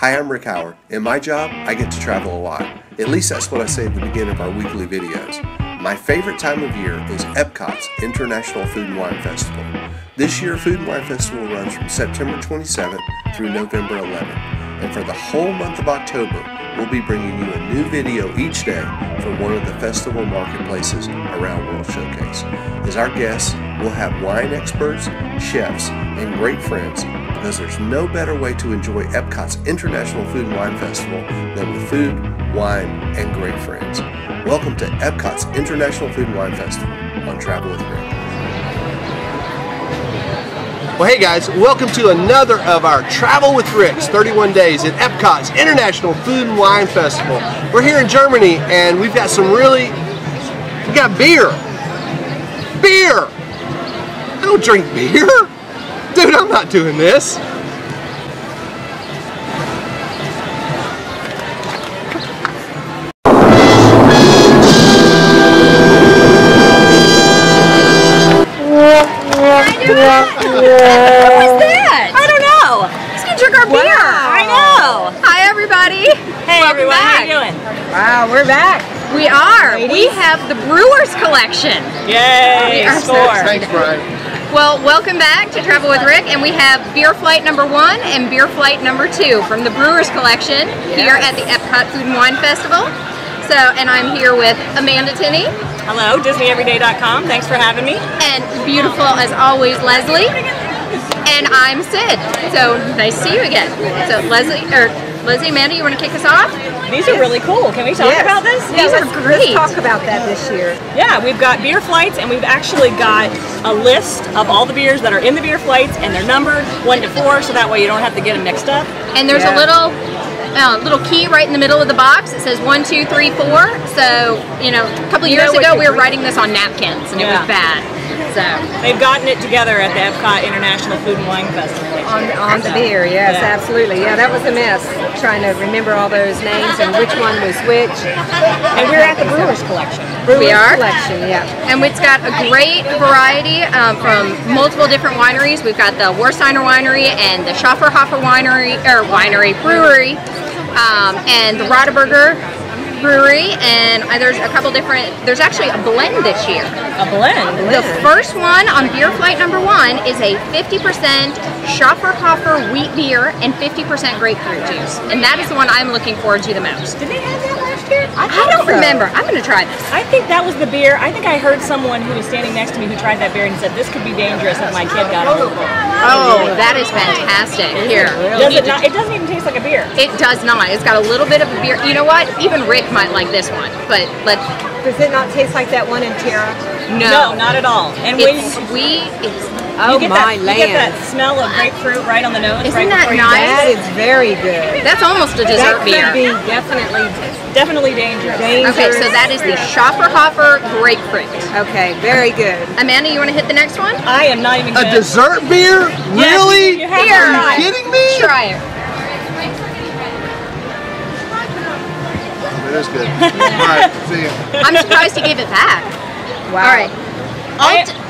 Hi, I'm Rick Howard. In my job, I get to travel a lot. At least that's what I say at the beginning of our weekly videos. My favorite time of year is Epcot's International Food and Wine Festival. This year, Food and Wine Festival runs from September 27th through November 11th. And for the whole month of October, we'll be bringing you a new video each day from one of the festival marketplaces around World Showcase. As our guests, we'll have wine experts, chefs, and great friends, because there's no better way to enjoy Epcot's International Food and Wine Festival than with food, wine, and great friends. Welcome to Epcot's International Food and Wine Festival on Travel with Rick. Well, hey guys, welcome to another of our Travel with Rick's 31 days at Epcot's International Food and Wine Festival. We're here in Germany and we've got we got beer. Beer! I don't drink beer. Dude, I'm not doing this. What was that? I don't know. He's gonna drink our beer. I know. Hi everybody. Hey everyone, how you doing? Wow, we're back. We are. Ladies? We have the Brewer's collection. Yay! Score. Thanks, Brian. Well, welcome back to Travel with Rick, and we have Beer Flight #1 and Beer Flight #2 from the Brewer's collection here at the Epcot Food and Wine Festival. So, and I'm here with Amanda Tinney. Hello, DisneyEveryday.com. Thanks for having me. And beautiful as always, Leslie. And I'm Sid. So nice to see you again. So Leslie, Amanda, you want to kick us off? These are really cool. Can we talk about this? These are great. Let's talk about that this year. Yeah, we've got beer flights, and we've actually got a list of all the beers that are in the beer flights, and they're numbered 1 to 4, so that way you don't have to get them mixed up. And there's a little key right in the middle of the box. It says 1, 2, 3, 4. So, you know, a couple of years ago we were writing this on napkins and it was bad. So they've gotten it together at the Epcot International Food and Wine Festival. On the beer, yes, absolutely. Yeah, that was a mess, trying to remember all those names and which one was which. And we're at the Brewer's collection. We are? Collection, yeah. And it's got a great variety from multiple different wineries. We've got the Warsteiner Winery and the Schafferhofer Brewery, and the Rodeberger Brewery, and there's a couple different, there's actually a blend this year. A blend? The first one on Beer Flight #1 is a 50% Schafferhofer wheat beer and 50% grapefruit juice. And that is the one I'm looking forward to the most. Did they have that last year? I don't remember. I'm going to try this. I think that was the beer. I think I heard someone who was standing next to me who tried that beer and said, this could be dangerous if my kid got it. Oh, that is fantastic. Here. It doesn't even taste like a beer. It does not. It's got a little bit of a beer. You know what? Even Rick might like this one. But does it not taste like that one in Terra? No, not at all. And it's sweet. Oh my land! You get that smell of grapefruit right on the nose. Isn't that nice? That is very good. That's almost a dessert beer. That could be definitely dangerous. Okay, so that is the Schafferhofer grapefruit. Okay, very good. Amanda, you want to hit the next one? I am not even A dessert beer? Yes, really? you have Here. to Are you kidding me? Try it. It is good. All right, see you. I'm surprised he gave it back. Wow. All right.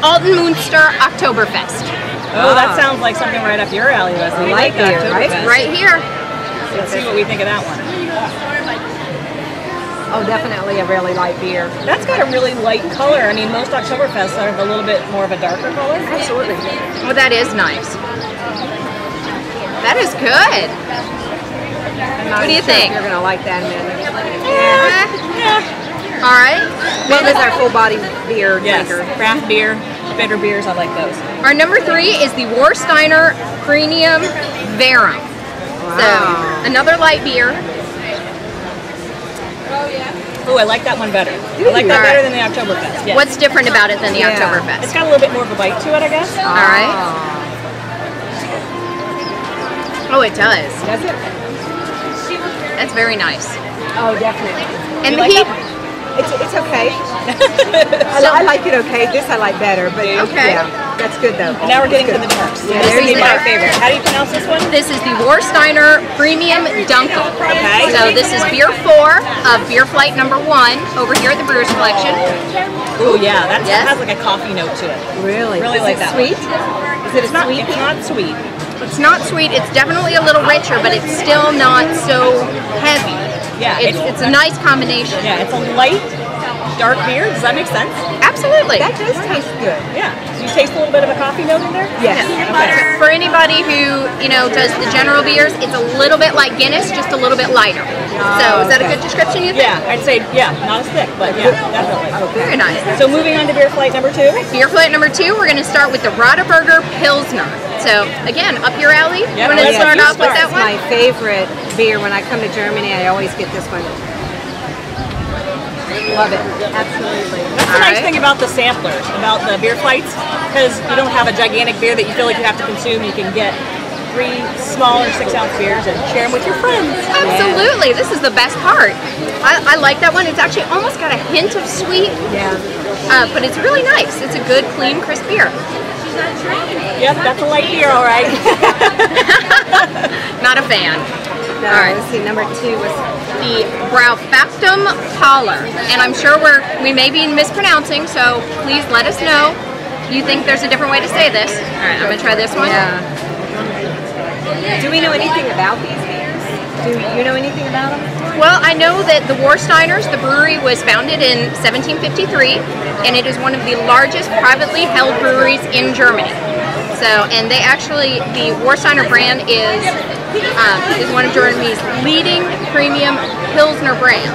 Altenmünster Oktoberfest. Oh, that sounds like something right up your alley, Leslie. Light beer, right? Right here. Let's see what we think of that one. Oh, definitely a really light beer. That's got a really light color. I mean, most Oktoberfests are a little bit more of a darker color. Absolutely. Well, that is nice. That is good. What do you think? You're gonna like that, Amanda. Yeah. All right. What is our full body beer drinker? Craft beer, bitter beers, I like those. Our #3 is the Warsteiner Premium Verum. Wow. So another light beer. Oh, I like that one better. I like that better than the Oktoberfest. Yes. What's different about it than the Oktoberfest? It's got a little bit more of a bite to it, I guess. All right. Oh, it does. Does it? That's very nice. Oh, definitely. And You the like heat. that? It's okay. I like it okay. This I like better, but Okay. yeah, that's good though. And now we're getting to the drinks. Yeah, This there is you my go. favorite. How do you pronounce this one? This is the Warsteiner Premium Dunkel. Okay. So this is beer 4 of Beer Flight #1 over here at the Brewers Collection. Oh yeah, that Yes. has like a coffee note to it. Really? Really Is like it that sweet? one. Is it It's not sweet? sweet, It's not sweet. It's definitely a little richer, but it's still not so heavy. Yeah, it's a nice combination. Yeah, it's a light, dark beer. Does that make sense? Absolutely. That does taste good. Yeah. Do you taste a little bit of a coffee note in there? Yes. Okay. For anybody who does the general beers, it's a little bit like Guinness, just a little bit lighter. So is that a good description? You think? Yeah, I'd say not as thick, but yeah, definitely. Very nice. So moving on to beer flight number 2. Beer flight number 2, we're going to start with the Rotterburger Pilsner. So again, up your alley. You want to start off with that one? My favorite beer when I come to Germany. I always get this one. Love it. Absolutely. That's the nice thing about the samplers, about the beer flights, because you don't have a gigantic beer that you feel like you have to consume. You can get 3 smaller 6-ounce beers and share them with your friends. Absolutely. This is the best part. I like that one. It's actually almost got a hint of sweet. Yeah. But it's really nice. It's a good, clean, crisp beer. Yep, that's a light beer, all right. Not a fan. No, All right. let's see. Number 2 was The Braufaktum Parlor. And I'm sure we may be mispronouncing, so please let us know. You think there's a different way to say this. All right, I'm going to try this one. Yeah. Do we know anything about these beers? Do you know anything about them? Well, I know that the Warsteiners, the brewery, was founded in 1753, and it is one of the largest privately held breweries in Germany. So, and they actually, the Warsteiner brand is one of Germany's leading premium Pilsner brands.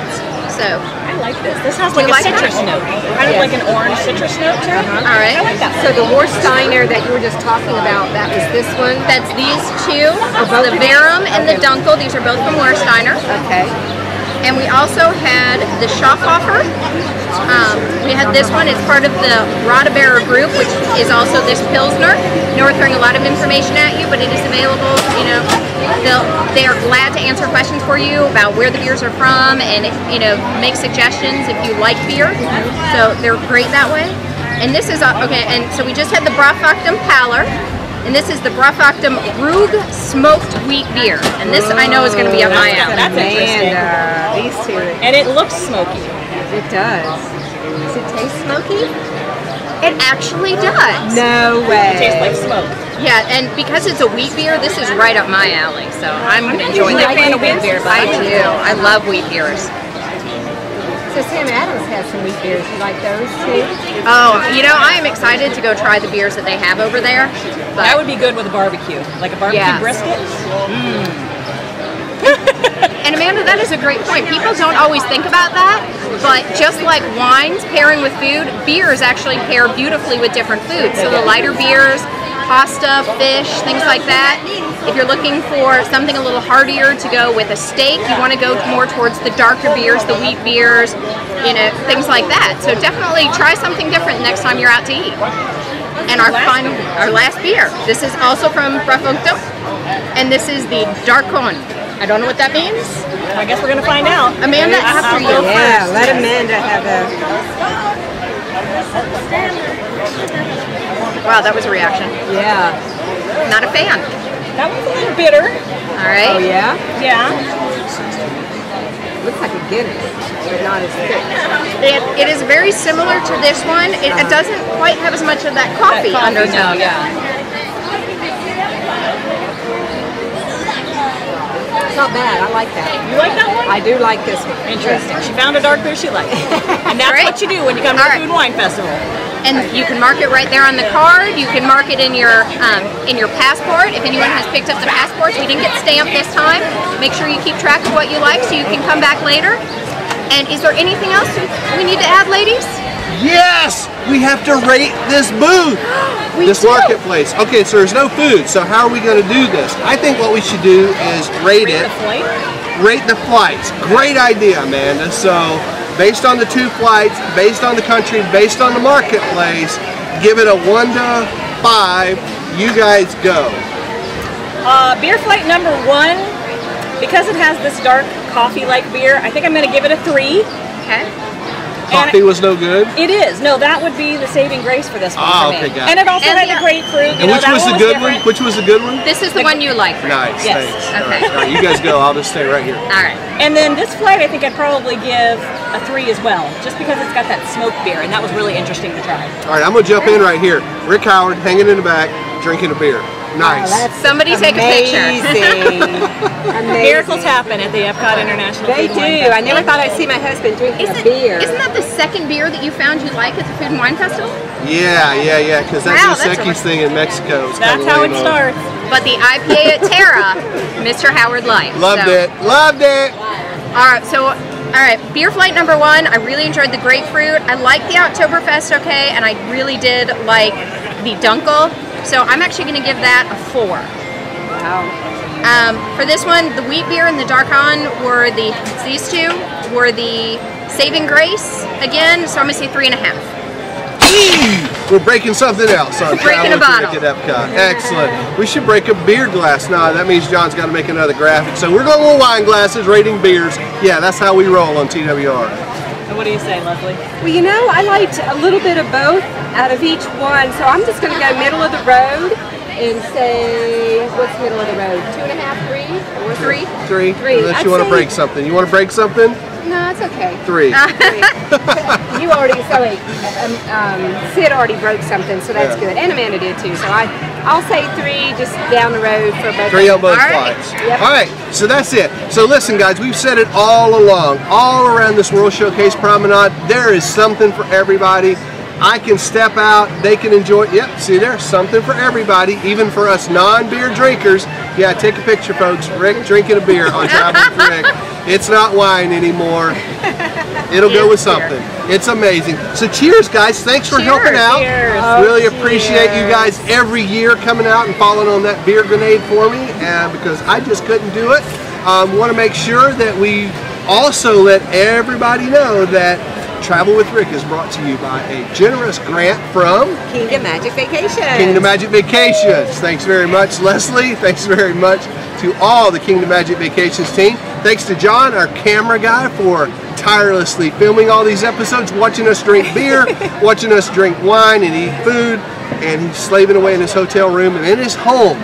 So, I like this. This has like a citrus note. Kind of like an orange citrus note to it. All right. I like that. So the Warsteiner that you were just talking about, that was this one? That's these two, both the of these? Verum and the Okay. Dunkel. These are both from Warsteiner. Okay. And we also had the Schaffhofer. We had this one. It's part of the Rotterburger group, which is also this Pilsner. I know we're throwing a lot of information at you, but it is available. They are glad to answer questions for you about where the beers are from and make suggestions if you like beer. So they're great that way. And this is okay. And so we just had the Braufaktum Parlor. And this is the Braufaktum Rug smoked wheat beer. And this I know is going to be up my alley. That's interesting. These two. And it looks smoky. It does. Does it taste smoky? It actually does. No way. It tastes like smoke. Yeah, and because it's a wheat beer, this is right up my alley. So I'm going to enjoy usually that. a fan of wheat beer, but I do. I love wheat beers. So Sam Adams has some wheat beers. You like those too? Oh, I am excited to go try the beers that they have over there. But That would be good with a barbecue, like a barbecue Yes. brisket. And Amanda, that is a great point. People don't always think about that, but just like wines pairing with food, beers actually pair beautifully with different foods. So the lighter beers, pasta, fish, things like that. If you're looking for something a little heartier to go with a steak, you want to go more towards the darker beers, the wheat beers, things like that. So definitely try something different next time you're out to eat. And our last beer. This is also from Braufaktum, and this is the Darkon. I don't know what that means. I guess we're going to find out. Amanda, after you. Yeah, let Amanda have a... Wow, that was a reaction. Yeah. Not a fan. That one's a little bitter. All right. Oh, yeah? Yeah. Looks like a Guinness, but not as thick. It is very similar to this one. It doesn't quite have as much of that coffee undertone. No, yeah. It's not bad. I like that. You like that one? I do like this one. Interesting. She found a dark beer she likes. And that's Great. what you do when you come to All the right. Food and Wine Festival. And you can mark it right there on the card. You can mark it in your passport. If anyone has picked up the passports, we didn't get stamped this time. Make sure you keep track of what you like so you can come back later. And is there anything else we need to add, ladies? Yes! We have to rate this booth. This marketplace. Okay, so there's no food, so how are we going to do this? I think what we should do is rate it. Rate the flights. Great idea, Amanda. So, based on the 2 flights, based on the country, based on the marketplace, give it a 1 to 5. You guys go. Beer flight number 1, because it has this dark coffee-like beer, I think I'm going to give it a 3. Okay. Coffee was no good? It is. No, that would be the saving grace for this one for me. Okay, got it. And it also had the grapefruit. And which was the good one? Which was the good one? This is the one you like. Nice, Yes. thanks. Okay. All right, you guys go. I'll just stay right here. All right. And then this flight, I think I'd probably give a 3 as well, just because it's got that smoked beer, and that was really interesting to try. All right, I'm going to jump in right here. Rick Howard hanging in the back, drinking a beer. Nice. Somebody take a picture. Amazing. Miracles happen at the Epcot International They Food and Wine do. Festival. I never thought I'd see my husband drinking a beer. Isn't that the second beer that you found you like at the Food and Wine Festival? Yeah, because that Wow, Dos that's Equis thing in Mexico is That's how it starts. But the IPA at Terra, Mr. Howard liked. Loved it. All right, beer flight number 1, I really enjoyed the grapefruit. I liked the Oktoberfest okay, and I really did like the Dunkel. So I'm actually going to give that a 4. Wow. For this one, the wheat beer and the Dark On were these two were the saving grace again, so I'm going to say 3.5. We're breaking something else on Breaking a Travel bottle. with Rick at Epcot. Excellent. We should break a beer glass. No, that means John's got to make another graphic. So we're going with wine glasses, rating beers. Yeah, that's how we roll on TWR. And what do you say, Leslie? Well, you know, I liked a little bit of both out of each one, so I'm just going to go middle of the road and say, what's middle of the road? 2.5, 3, or 3? 3. Unless you want to break something. You want to break something? No, it's okay. 3. You already, Sid already broke something, so that's good. And Amanda did too, so I'll say 3 just down the road for both. 3 on both All right. flights. Yep. All right, so that's it. So listen, guys, we've said it all along, all around this World Showcase Promenade, there is something for everybody. I can step out, they can enjoy. Yep, see, there's something for everybody, even for us non-beer drinkers. Yeah, take a picture, folks. Rick drinking a beer on Travel with Rick. It's not wine anymore. It'll go with something. It's amazing. So cheers, guys. Thanks for helping out. Cheers. Really appreciate you guys every year coming out and falling on that beer grenade for me, because I just couldn't do it. Want to make sure that we also let everybody know that Travel with Rick is brought to you by a generous grant from Kingdom Magic Vacations. Kingdom Magic Vacations. Thanks very much, Leslie. Thanks very much to all the Kingdom Magic Vacations team. Thanks to John, our camera guy, for tirelessly filming all these episodes, watching us drink beer, watching us drink wine and eat food, and he's slaving away in his hotel room and in his home,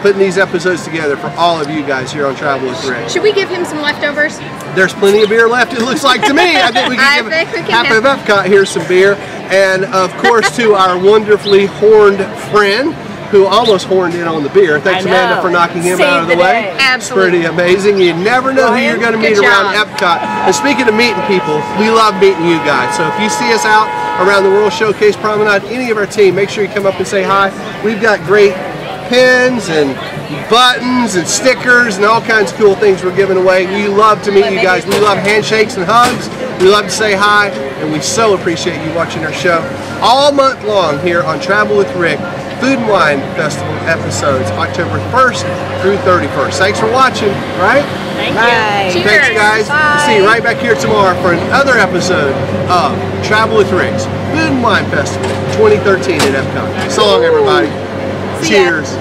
putting these episodes together for all of you guys here on Travel with Rick. Should we give him some leftovers? There's plenty of beer left, it looks like to me. I think we can give half of Epcot here some beer. And of course to our wonderfully horned friend, who almost horned in on the beer. Thanks, Amanda, for knocking him out of the way. Absolutely. It's pretty amazing. You never know who you're going to meet around Epcot. And speaking of meeting people, we love meeting you guys. So if you see us out around the World Showcase Promenade, any of our team, make sure you come up and say hi. We've got great pins and buttons and stickers and all kinds of cool things we're giving away. We love to meet you guys. We love handshakes and hugs. We love to say hi, and we so appreciate you watching our show all month long here on Travel with Rick Food and Wine Festival episodes, October 1st through 31st. Thanks for watching, right? Thank Bye. you. Thanks, guys. We'll see you right back here tomorrow for another episode of Travel with Rick's Food and Wine Festival 2013 at Epcot. So long, everybody. Cheers.